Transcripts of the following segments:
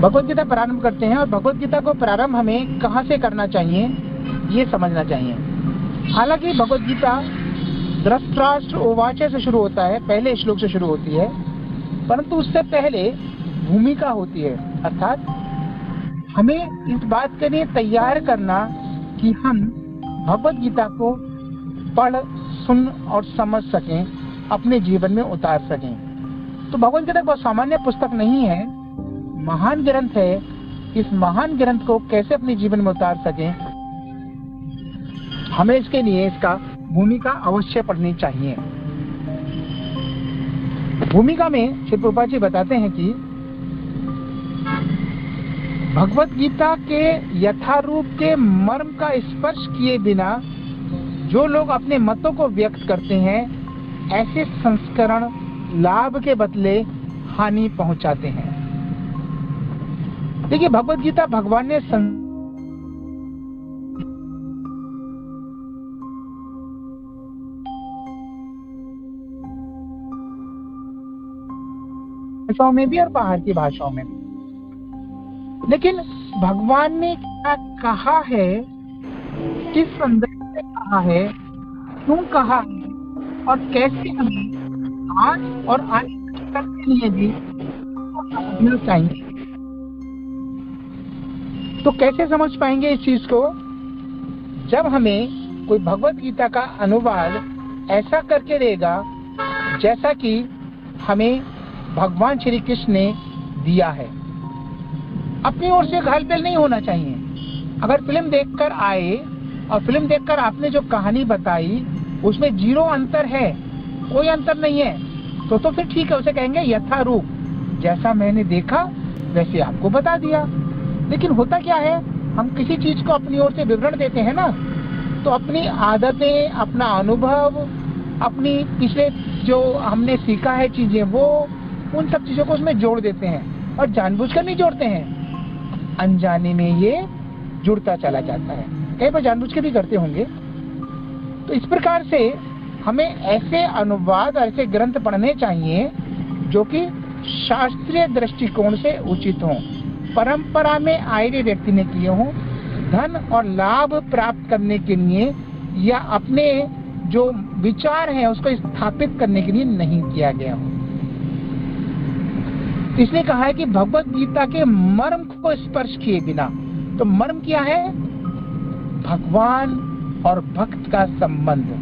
भगवत गीता प्रारंभ करते हैं और भगवत गीता को प्रारंभ हमें कहाँ से करना चाहिए ये समझना चाहिए। हालांकि भगवत गीता धृतराष्ट्र उवाच से शुरू होता है, पहले श्लोक से शुरू होती है, परंतु उससे पहले भूमिका होती है, अर्थात हमें इस बात के लिए तैयार करना कि हम भगवत गीता को पढ़, सुन और समझ सकें, अपने जीवन में उतार सकें। तो भगवत गीता बहुत सामान्य पुस्तक नहीं है, महान ग्रंथ है। इस महान ग्रंथ को कैसे अपने जीवन में उतार सकें, हमें इसके लिए इसका भूमिका अवश्य पढ़नी चाहिए। भूमिका में श्री प्रभुपाद जी बताते हैं कि भगवत गीता के यथारूप के मर्म का स्पर्श किए बिना जो लोग अपने मतों को व्यक्त करते हैं, ऐसे संस्करण लाभ के बदले हानि पहुंचाते हैं। देखिए, भगवत गीता भगवान ने भाषाओं में भी और बाहर की भाषाओं में भी, लेकिन भगवान ने क्या कहा है, किस संदर्भ में कहा है, क्यों कहा है और कैसे हमें आज और आगे के लिए भी समझना चाहिए। तो कैसे समझ पाएंगे इस चीज को? जब हमें कोई भगवत गीता का अनुवाद ऐसा करके देगा जैसा कि हमें भगवान श्री कृष्ण ने दिया है। अपनी ओर से घालपेल नहीं होना चाहिए। अगर फिल्म देखकर आए और फिल्म देखकर आपने जो कहानी बताई उसमें जीरो अंतर है, कोई अंतर नहीं है, तो फिर ठीक है, उसे कहेंगे यथारूप, जैसा मैंने देखा वैसे आपको बता दिया। लेकिन होता क्या है, हम किसी चीज को अपनी ओर से विवरण देते हैं ना, तो अपनी आदतें, अपना अनुभव, अपनी पिछले जो हमने सीखा है चीजें, वो उन सब चीजों को उसमें जोड़ देते हैं और जानबूझकर नहीं जोड़ते हैं, अनजाने में ये जुड़ता चला जाता है। कई बार जानबूझ के भी करते होंगे। तो इस प्रकार से हमें ऐसे अनुवाद, ऐसे ग्रंथ पढ़ने चाहिए जो कि शास्त्रीय दृष्टिकोण से उचित हों, परंपरा में आए हुए व्यक्ति ने किए हों, धन और लाभ प्राप्त करने के लिए या अपने जो विचार हैं उसको स्थापित करने के लिए नहीं किया गया हो। इसलिए कहा है कि भगवत गीता के मर्म को स्पर्श किए बिना। तो मर्म क्या है? भगवान और भक्त का संबंध,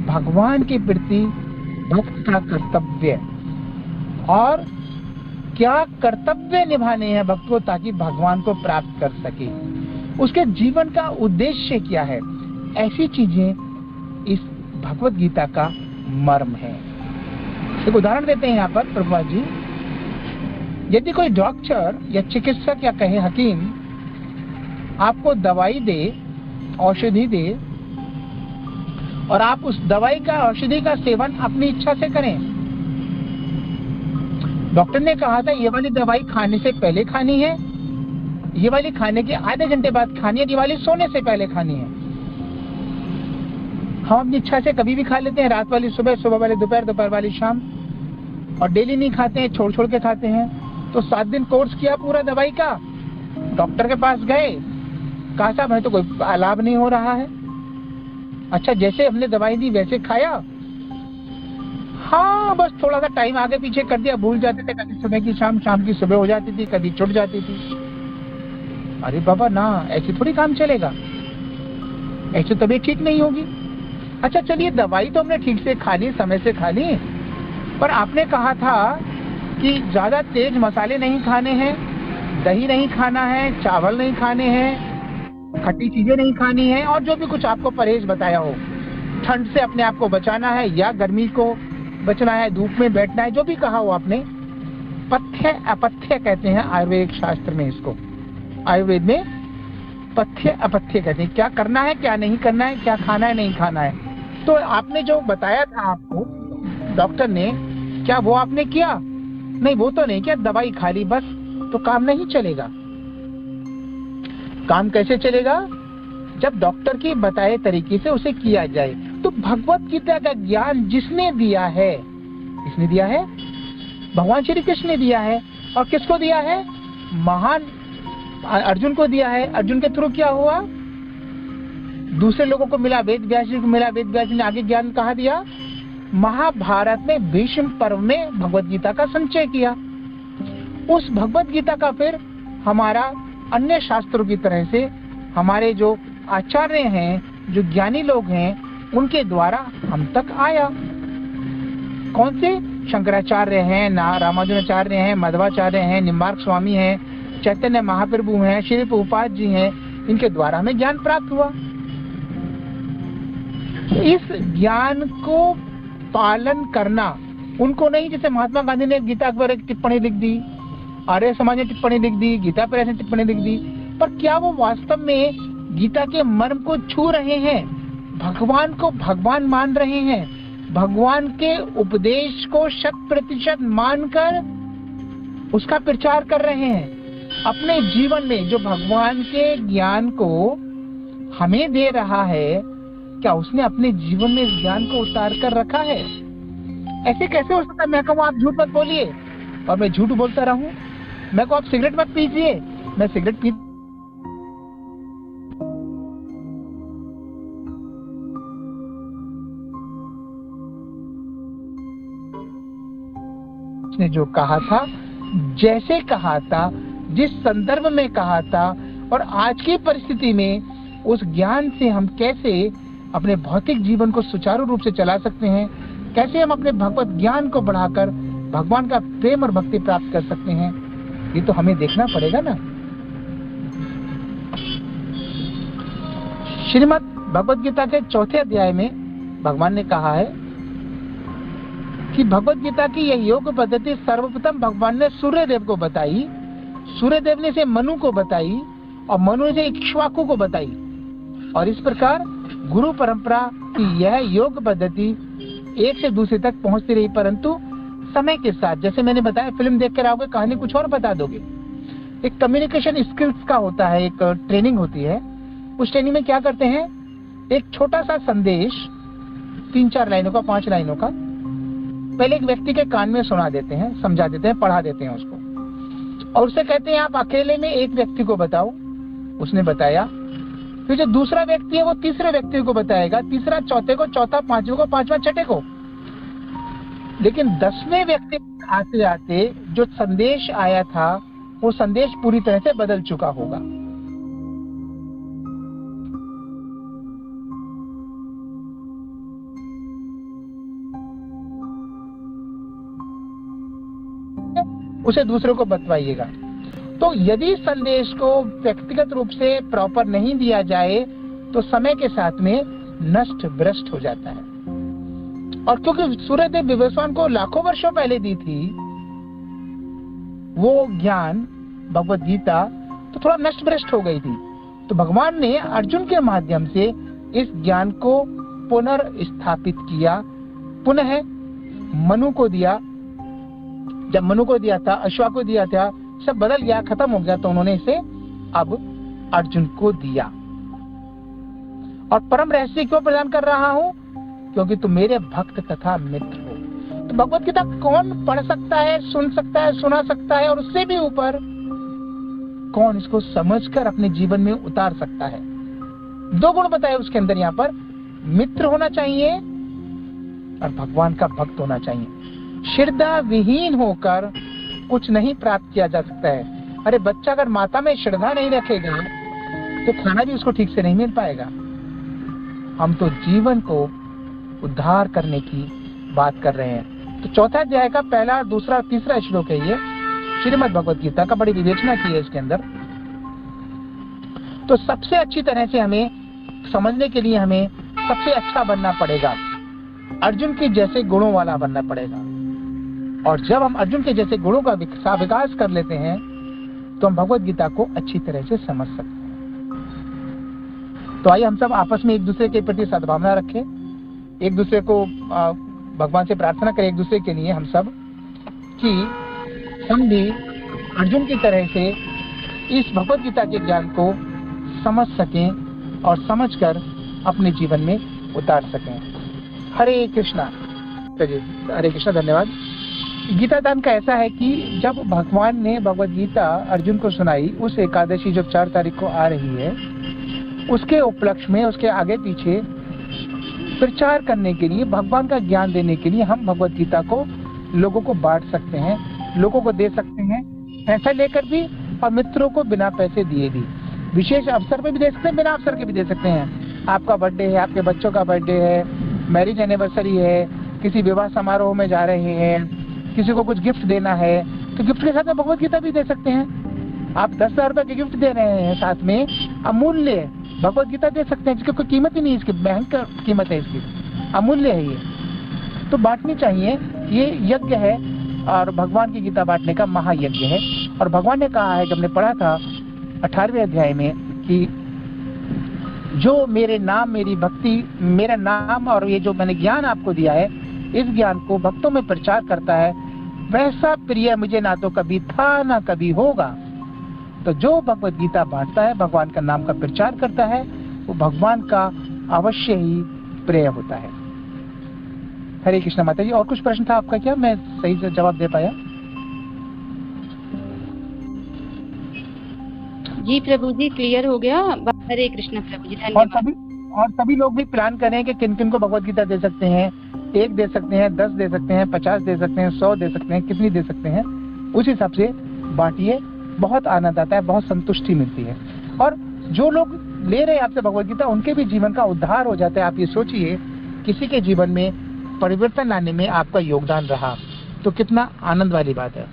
भगवान के प्रति भक्त का कर्तव्य, और क्या कर्तव्य निभाने हैं भक्त को ताकि भगवान को प्राप्त कर सके, उसके जीवन का उद्देश्य क्या है, ऐसी चीजें इस भगवत गीता का मर्म है। एक उदाहरण देते हैं यहाँ पर प्रभुपाद जी। यदि कोई डॉक्टर या चिकित्सक या कहे हकीम आपको दवाई दे, औषधि दे, और आप उस दवाई का, औषधि का सेवन अपनी इच्छा से करें। डॉक्टर ने कहा था ये वाली दवाई खाने से पहले खानी है, ये वाली खाने के आधे घंटे बाद खानी है, ये वाली सोने से पहले खानी है। हम अपनी इच्छा से कभी भी खा लेते हैं, रात वाली सुबह, सुबह वाली दोपहर, दोपहर वाली शाम, और डेली नहीं खाते हैं, छोड़ छोड़ के खाते हैं। तो 7 दिन कोर्स किया पूरा दवाई का, डॉक्टर के पास गए, कहा साहब हमें तो कोई लाभ नहीं हो रहा है। अच्छा, जैसे हमने दवाई दी वैसे खाया, हाँ बस थोड़ा सा टाइम आगे पीछे कर दिया, भूल जाते थे, कभी सुबह की शाम, शाम की सुबह हो जाती थी, कभी छूट जाती थी। अरे बाबा ना, ऐसे थोड़ी काम चलेगा, ऐसे तबीयत ठीक नहीं होगी। अच्छा चलिए, दवाई तो हमने ठीक से खा ली, समय से खा ली, पर आपने कहा था कि ज्यादा तेज मसाले नहीं खाने हैं, दही नहीं खाना है, चावल नहीं खाने हैं, खट्टी चीजें नहीं खानी है, और जो भी कुछ आपको परहेज बताया हो, ठंड से अपने आप को बचाना है या गर्मी को बचना है, धूप में बैठना है, जो भी कहा हो आपने। पथ्य अपथ्य कहते हैं आयुर्वेदिक शास्त्र में इसको, आयुर्वेद में पथ्य अपथ्य कहते हैं, क्या करना है क्या नहीं करना है, क्या खाना है नहीं खाना है। तो आपने जो बताया था आपको डॉक्टर ने, क्या वो आपने किया? नहीं, वो तो नहीं किया, दवाई खा ली बस, तो काम नहीं चलेगा। काम कैसे चलेगा? जब डॉक्टर के बताए तरीके से उसे किया जाए। तो भगवत गीता का ज्ञान जिसने दिया है, किसने दिया है? भगवान श्री कृष्ण ने दिया है। और किसको दिया है? महान अर्जुन को दिया है। अर्जुन के थ्रू क्या हुआ, दूसरे लोगों को मिला, वेद व्यास जी को मिला, वेद व्यास जी ने आगे ज्ञान कहाँ दिया, महाभारत में भीष्म पर्व में भगवत गीता का संचय किया। उस भगवत गीता का फिर हमारा अन्य शास्त्रों की तरह से हमारे जो आचार्य हैं, जो ज्ञानी लोग हैं, उनके द्वारा हम तक आया। कौन से? शंकराचार्य हैं, रामानुजाचार्य हैं, मध्वाचार्य हैं, निम्बार्क स्वामी हैं, चैतन्य महाप्रभु हैं, श्री प्रभुपाद जी हैं, इनके द्वारा हमें ज्ञान प्राप्त हुआ। इस ज्ञान को पालन करना उनको नहीं, जैसे महात्मा गांधी ने गीता पर एक टिप्पणी लिख दी, आर्य समाज ने टिप्पणी लिख दी, गीता पर ऐसे टिप्पणी लिख दी, पर क्या वो वास्तव में गीता के मर्म को छू रहे हैं, भगवान को भगवान मान रहे हैं, भगवान के उपदेश को 100% मानकर उसका प्रचार कर रहे हैं अपने जीवन में? जो भगवान के ज्ञान को हमें दे रहा है, क्या उसने अपने जीवन में इस ज्ञान को उतार कर रखा है? ऐसे कैसे हो सकता है? मैं कहूँ आप झूठ मत बोलिए और मैं झूठ बोलता रहूं, मैं कहूँ आप सिगरेट मत पीजिए, मैं सिगरेट पी, उसने जो कहा था, जैसे कहा था, जिस संदर्भ में कहा था, और आज की परिस्थिति में उस ज्ञान से हम कैसे अपने भौतिक जीवन को सुचारू रूप से चला सकते हैं, कैसे हम अपने भगवत ज्ञान को बढ़ाकर भगवान का प्रेम और भक्ति प्राप्त कर सकते हैं, ये तो हमें देखना पड़ेगा ना। श्रीमद् भगवत गीता के 4थे अध्याय में भगवान ने कहा है कि भगवत गीता की यह योग पद्धति सर्वप्रथम भगवान ने सूर्यदेव को बताई, सूर्यदेव ने इसे मनु को बताई और मनु ने इसे इक्ष्वाकु को बताई, और इस प्रकार गुरु परंपरा की यह योग पद्धति एक से दूसरे तक पहुंचती रही। परंतु समय के साथ, जैसे मैंने बताया, फिल्म देख कर आओगे, कहानी कुछ और बता दोगे। एक कम्युनिकेशन स्किल्स का होता है, एक ट्रेनिंग होती है। उस ट्रेनिंग में क्या करते हैं, एक छोटा सा संदेश 3-4 लाइनों का, 5 लाइनों का, पहले एक व्यक्ति के कान में सुना देते हैं, समझा देते हैं, पढ़ा देते हैं उसको, और उससे कहते हैं आप अकेले में एक व्यक्ति को बताओ। उसने बताया, फिर जो दूसरा व्यक्ति है वो तीसरे व्यक्ति को बताएगा, तीसरा चौथे को, चौथा पांचवें को, पांचवा छठे को। लेकिन 10वें व्यक्ति आते आते जो संदेश आया था, वो संदेश पूरी तरह से बदल चुका होगा। उसे दूसरों को बतवाइएगा। तो यदि संदेश को व्यक्तिगत रूप से प्रॉपर नहीं दिया जाए तो समय के साथ में नष्ट भ्रष्ट हो जाता है। और क्योंकि सूर्यदेव विवस्वान को लाखों वर्षों पहले दी थी वो ज्ञान, भगवत गीता, तो थोड़ा नष्ट भ्रष्ट हो गई थी। तो भगवान ने अर्जुन के माध्यम से इस ज्ञान को पुनर्स्थापित किया, पुनः मनु को दिया। जब मनु को दिया था, अश्वा को दिया था, सब बदल गया, खत्म हो गया, तो उन्होंने इसे अब अर्जुन को दिया। और परम रहस्य क्यों प्रदान कर रहा हूं? क्योंकि तुम मेरे भक्त तथा मित्र हो। तो भगवत गीता कौन पढ़ सकता है, सुन सकता है, सुना सकता है, और उससे भी ऊपर कौन इसको समझकर अपने जीवन में उतार सकता है? 2 गुण बताए उसके अंदर। यहाँ पर मित्र होना चाहिए और भगवान का भक्त होना चाहिए। श्रद्धा विहीन होकर कुछ नहीं प्राप्त किया जा सकता है। अरे बच्चा अगर माता में श्रद्धा नहीं रखेगा तो खाना भी उसको ठीक से नहीं मिल पाएगा। हम तो जीवन को उद्धार करने की बात कर रहे हैं। तो 4th अध्याय का 1, 2, 3 श्लोक है ये श्रीमद् भगवत गीता का। बड़ी विवेचना की है इसके अंदर। तो सबसे अच्छी तरह से हमें समझने के लिए हमें सबसे अच्छा बनना पड़ेगा, अर्जुन के जैसे गुणों वाला बनना पड़ेगा। और जब हम अर्जुन के जैसे गुणों का विकास कर लेते हैं तो हम भगवत गीता को अच्छी तरह से समझ सकते हैं। तो आइए हम सब आपस में एक दूसरे के प्रति सद्भावना रखें, एक दूसरे को भगवान से प्रार्थना करें एक दूसरे के लिए हम सब, कि हम भी अर्जुन की तरह से इस भगवत गीता के ज्ञान को समझ सकें और समझकर अपने जीवन में उतार सकें। हरे कृष्णा। हरे कृष्णा। धन्यवाद। गीता दान का ऐसा है कि जब भगवान ने भगवत गीता अर्जुन को सुनाई, उस एकादशी जो 4 तारीख को आ रही है, उसके उपलक्ष्य में, उसके आगे पीछे प्रचार करने के लिए, भगवान का ज्ञान देने के लिए हम भगवत गीता को लोगों को बांट सकते हैं, लोगों को दे सकते हैं, पैसा लेकर भी और मित्रों को बिना पैसे दिए भी। विशेष अवसर पे भी दे सकते हैं, बिना अवसर के भी दे सकते हैं। आपका बर्थडे है, आपके बच्चों का बर्थडे है, मैरिज एनिवर्सरी है, किसी विवाह समारोह में जा रहे हैं, किसी को कुछ गिफ्ट देना है, तो गिफ्ट के साथ में भगवत गीता भी दे सकते हैं। आप 10,000 रुपए के गिफ्ट दे रहे हैं, साथ में अमूल्य भगवत गीता दे सकते हैं, जिसकी कोई कीमत ही नहीं, इसकी भयंकर कीमत है, इसकी अमूल्य है ये, तो बांटनी चाहिए। ये यज्ञ है और भगवान की गीता बांटने का महायज्ञ है। और भगवान ने कहा है, जब हमने पढ़ा था 18वें अध्याय में, कि जो मेरे नाम, मेरी भक्ति, मेरा नाम और ये जो मैंने ज्ञान आपको दिया है, इस ज्ञान को भक्तों में प्रचार करता है, वैसा प्रिय मुझे ना तो कभी था ना कभी होगा। तो जो भगवत गीता बांटता है, भगवान का नाम का प्रचार करता है, वो भगवान का अवश्य ही प्रिय होता है। हरे कृष्ण माता जी। और कुछ प्रश्न था आपका क्या? मैं सही से जवाब दे पाया? जी प्रभु जी, क्लियर हो गया। हरे कृष्ण प्रभु जी, धन्यवाद। और सभी लोग भी प्लान करें कि किन किन को भगवत गीता दे सकते हैं। 1 दे सकते हैं, 10 दे सकते हैं, 50 दे सकते हैं, 100 दे सकते हैं, कितनी दे सकते हैं, उस हिसाब से बांटिए। बहुत आनंद आता है, बहुत संतुष्टि मिलती है। और जो लोग ले रहे हैं आपसे भगवत गीता, उनके भी जीवन का उद्धार हो जाता है। आप ये सोचिए, किसी के जीवन में परिवर्तन लाने में आपका योगदान रहा, तो कितना आनंद वाली बात है।